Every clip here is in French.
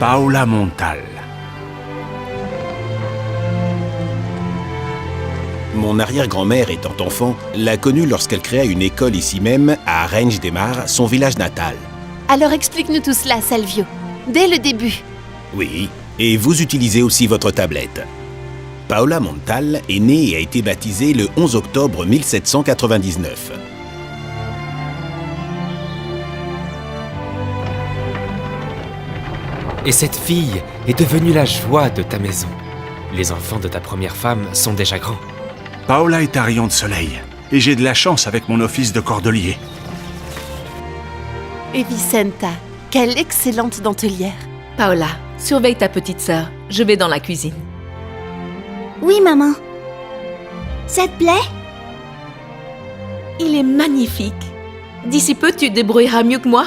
Paola Montal. Mon arrière-grand-mère, étant enfant, l'a connue lorsqu'elle créa une école ici même, à Arenys de Mar, son village natal. Alors explique-nous tout cela, Salvio, dès le début. Oui, et vous utilisez aussi votre tablette. Paola Montal est née et a été baptisée le 11 octobre 1799. Et cette fille est devenue la joie de ta maison. Les enfants de ta première femme sont déjà grands. Paola est un rayon de soleil, et j'ai de la chance avec mon office de cordelier. Et Vicenta, quelle excellente dentelière. Paola, surveille ta petite sœur. Je vais dans la cuisine. Oui, maman. Ça te plaît? Il est magnifique. D'ici peu, tu te débrouilleras mieux que moi.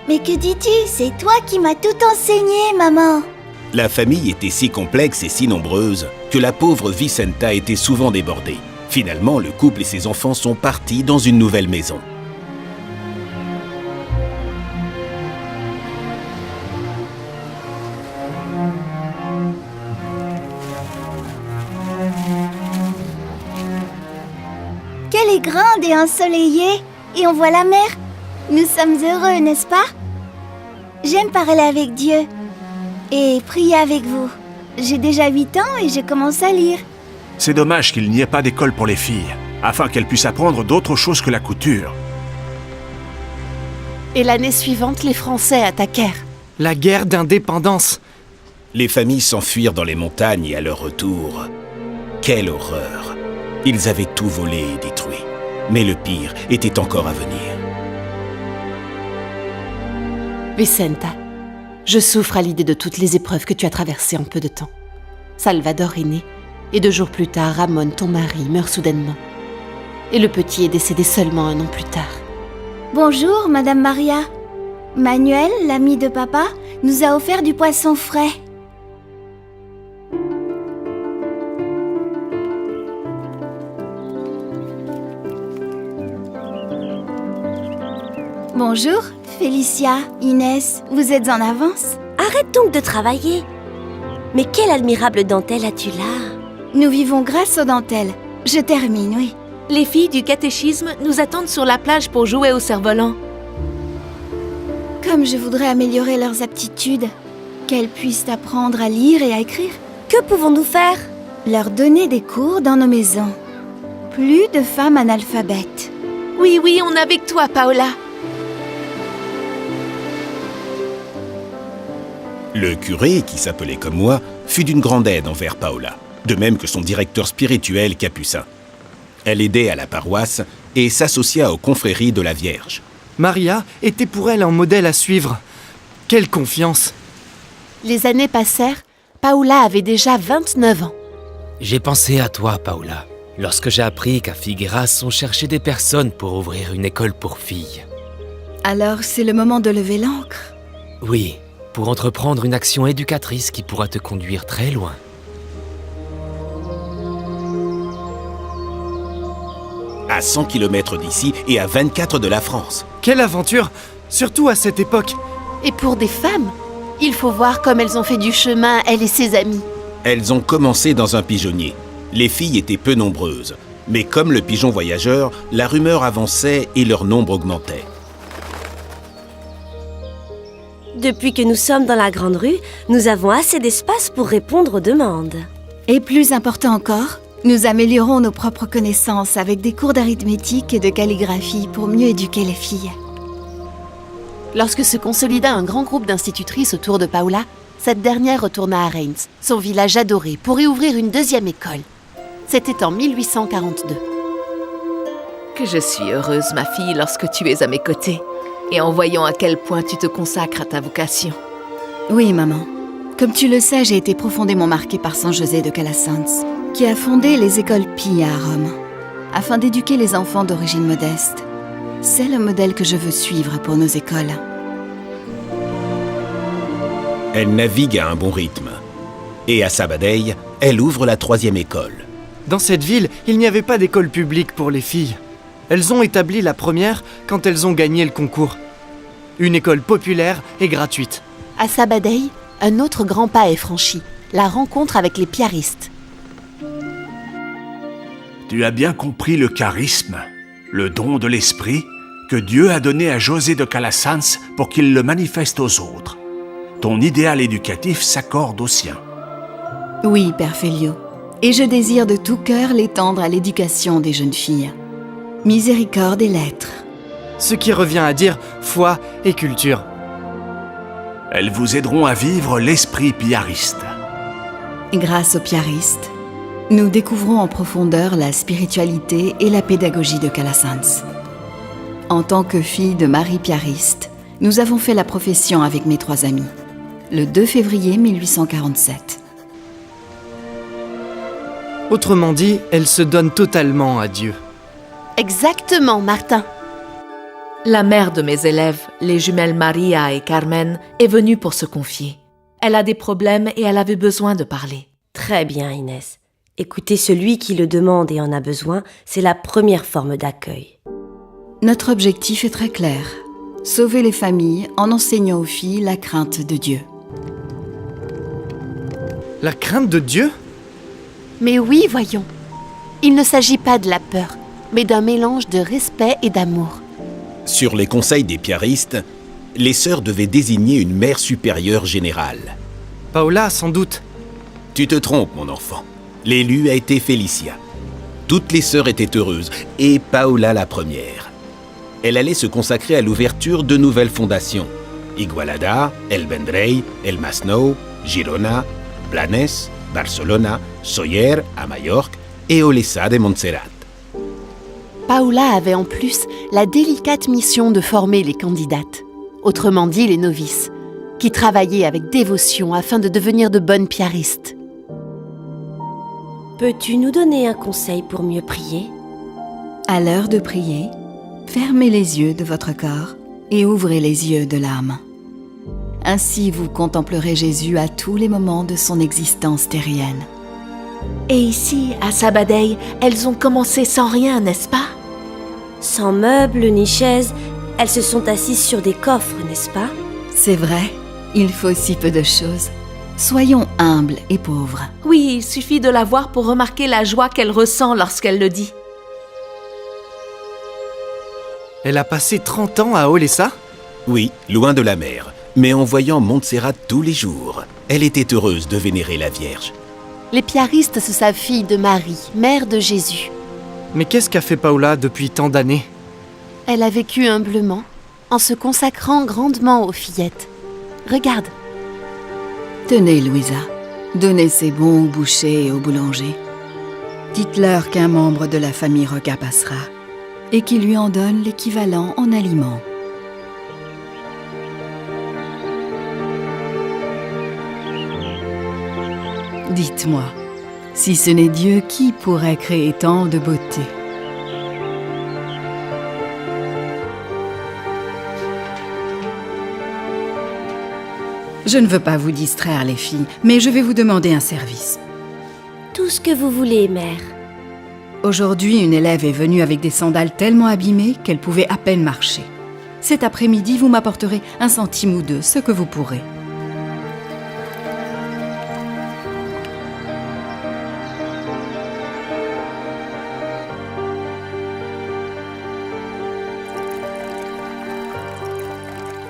Mais que dis-tu? C'est toi qui m'as tout enseigné, maman. La famille était si complexe et si nombreuse que la pauvre Vicenta était souvent débordée. Finalement, le couple et ses enfants sont partis dans une nouvelle maison. Qu'elle est grande et ensoleillée, et on voit la mer. Nous sommes heureux, n'est-ce pas? J'aime parler avec Dieu et prier avec vous. J'ai déjà 8 ans et j'ai commencé à lire. C'est dommage qu'il n'y ait pas d'école pour les filles, afin qu'elles puissent apprendre d'autres choses que la couture. Et l'année suivante, les Français attaquèrent. La guerre d'indépendance. Les familles s'enfuirent dans les montagnes et à leur retour, quelle horreur! Ils avaient tout volé et détruit. Mais le pire était encore à venir. Vicenta, je souffre à l'idée de toutes les épreuves que tu as traversées en peu de temps. Salvador est né, et 2 jours plus tard, Ramon, ton mari, meurt soudainement. Et le petit est décédé seulement 1 an plus tard. Bonjour, Madame Maria. Manuel, l'ami de papa, nous a offert du poisson frais. Bonjour, Félicia, Inès, vous êtes en avance? Arrête donc de travailler. Mais quelle admirable dentelle as-tu là? Nous vivons grâce aux dentelles. Je termine, oui. Les filles du catéchisme nous attendent sur la plage pour jouer au cerf-volant. Comme je voudrais améliorer leurs aptitudes, qu'elles puissent apprendre à lire et à écrire. Que pouvons-nous faire? Leur donner des cours dans nos maisons. Plus de femmes analphabètes. Oui, on est avec toi, Paola. Le curé, qui s'appelait comme moi, fut d'une grande aide envers Paola, de même que son directeur spirituel capucin. Elle aidait à la paroisse et s'associa aux confréries de la Vierge. Maria était pour elle un modèle à suivre. Quelle confiance! Les années passèrent, Paola avait déjà 29 ans. J'ai pensé à toi, Paola, lorsque j'ai appris qu'à Figueras, on cherchait des personnes pour ouvrir une école pour filles. Alors c'est le moment de lever l'ancre. Oui, pour entreprendre une action éducatrice qui pourra te conduire très loin. À 100 km d'ici et à 24 de la France. Quelle aventure! Surtout à cette époque. Et pour des femmes, il faut voir comme elles ont fait du chemin, elle et ses amies. Elles ont commencé dans un pigeonnier. Les filles étaient peu nombreuses. Mais comme le pigeon voyageur, la rumeur avançait et leur nombre augmentait. Depuis que nous sommes dans la grande rue, nous avons assez d'espace pour répondre aux demandes. Et plus important encore, nous améliorons nos propres connaissances avec des cours d'arithmétique et de calligraphie pour mieux éduquer les filles. Lorsque se consolida un grand groupe d'institutrices autour de Paola, cette dernière retourna à Reims, son village adoré, pour y ouvrir une 2e école. C'était en 1842. Que je suis heureuse, ma fille, lorsque tu es à mes côtés. Et en voyant à quel point tu te consacres à ta vocation. Oui, maman. Comme tu le sais, j'ai été profondément marquée par San José de Calasanz, qui a fondé les écoles Pie à Rome, afin d'éduquer les enfants d'origine modeste. C'est le modèle que je veux suivre pour nos écoles. Elle navigue à un bon rythme. Et à Sabadell, elle ouvre la 3e école. Dans cette ville, il n'y avait pas d'école publique pour les filles. Elles ont établi la première quand elles ont gagné le concours. Une école populaire et gratuite. À Sabadell, un autre grand pas est franchi, la rencontre avec les piaristes. Tu as bien compris le charisme, le don de l'esprit que Dieu a donné à José de Calasanz pour qu'il le manifeste aux autres. Ton idéal éducatif s'accorde au sien. Oui, Père Félio. Et je désire de tout cœur l'étendre à l'éducation des jeunes filles. Miséricorde et lettres. Ce qui revient à dire foi et culture. Elles vous aideront à vivre l'esprit piariste. Grâce aux piaristes, nous découvrons en profondeur la spiritualité et la pédagogie de Calasanz. En tant que fille de Marie piariste, nous avons fait la profession avec mes 3 amis, le 2 février 1847. Autrement dit, elle se donne totalement à Dieu. Exactement, Martin. La mère de mes élèves, les jumelles Maria et Carmen, est venue pour se confier. Elle a des problèmes et elle avait besoin de parler. Très bien, Inès. Écouter celui qui le demande et en a besoin, c'est la première forme d'accueil. Notre objectif est très clair. Sauver les familles en enseignant aux filles la crainte de Dieu. La crainte de Dieu ? Mais oui, voyons. Il ne s'agit pas de la peur, mais d'un mélange de respect et d'amour. Sur les conseils des piaristes, les sœurs devaient désigner une mère supérieure générale. Paola, sans doute. Tu te trompes, mon enfant. L'élu a été Félicia. Toutes les sœurs étaient heureuses, et Paola la première. Elle allait se consacrer à l'ouverture de nouvelles fondations. Igualada, El Vendrell, El Masnou, Girona, Blanes, Barcelona, Sóller à Majorque et Olesa de Montserrat. Paola avait en plus la délicate mission de former les candidates, autrement dit les novices, qui travaillaient avec dévotion afin de devenir de bonnes piaristes. Peux-tu nous donner un conseil pour mieux prier ? À l'heure de prier, fermez les yeux de votre corps et ouvrez les yeux de l'âme. Ainsi, vous contemplerez Jésus à tous les moments de son existence terrienne. Et ici, à Sabadell, elles ont commencé sans rien, n'est-ce pas ? Sans meubles ni chaises, elles se sont assises sur des coffres, n'est-ce pas ? C'est vrai, il faut si peu de choses. Soyons humbles et pauvres. Oui, il suffit de la voir pour remarquer la joie qu'elle ressent lorsqu'elle le dit. Elle a passé 30 ans à Olesa ? Oui, loin de la mer, mais en voyant Montserrat tous les jours, elle était heureuse de vénérer la Vierge. Les piaristes se savent filles de Marie, mère de Jésus. Mais qu'est-ce qu'a fait Paola depuis tant d'années ? Elle a vécu humblement, en se consacrant grandement aux fillettes. Regarde. Tenez, Louisa, donnez ces bons au boucher et au boulanger. Dites-leur qu'un membre de la famille Roca passera et qu'il lui en donne l'équivalent en aliments. Dites-moi, si ce n'est Dieu, qui pourrait créer tant de beauté ? Je ne veux pas vous distraire, les filles, mais je vais vous demander un service. Tout ce que vous voulez, mère. Aujourd'hui, une élève est venue avec des sandales tellement abîmées qu'elle pouvait à peine marcher. Cet après-midi, vous m'apporterez 1 centime ou 2, ce que vous pourrez.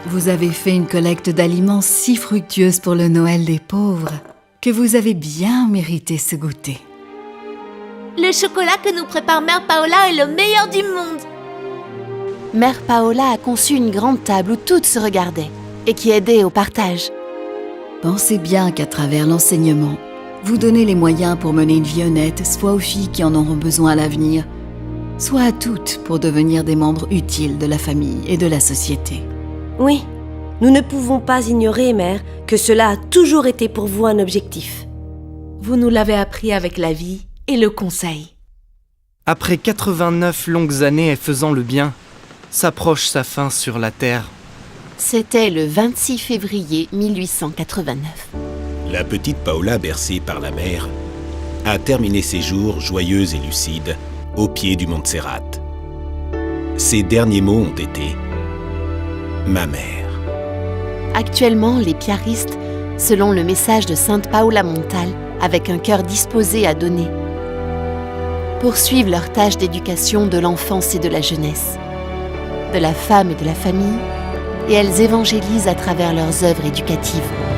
Vous avez fait une collecte d'aliments si fructueuse pour le Noël des pauvres que vous avez bien mérité ce goûter. Le chocolat que nous prépare Mère Paola est le meilleur du monde. Mère Paola a conçu une grande table où toutes se regardaient et qui aidait au partage. Pensez bien qu'à travers l'enseignement, vous donnez les moyens pour mener une vie honnête, soit aux filles qui en auront besoin à l'avenir, soit à toutes pour devenir des membres utiles de la famille et de la société. Oui, nous ne pouvons pas ignorer, mère, que cela a toujours été pour vous un objectif. Vous nous l'avez appris avec la vie et le conseil. Après 89 longues années faisant le bien, s'approche sa fin sur la terre. C'était le 26 février 1889. La petite Paola, bercée par la mer, a terminé ses jours joyeuse et lucide au pied du Montserrat. Ses derniers mots ont été « Ma mère ». Actuellement, les piaristes selon le message de Sainte Paola Montal, avec un cœur disposé à donner, poursuivent leur tâche d'éducation de l'enfance et de la jeunesse, de la femme et de la famille, et elles évangélisent à travers leurs œuvres éducatives.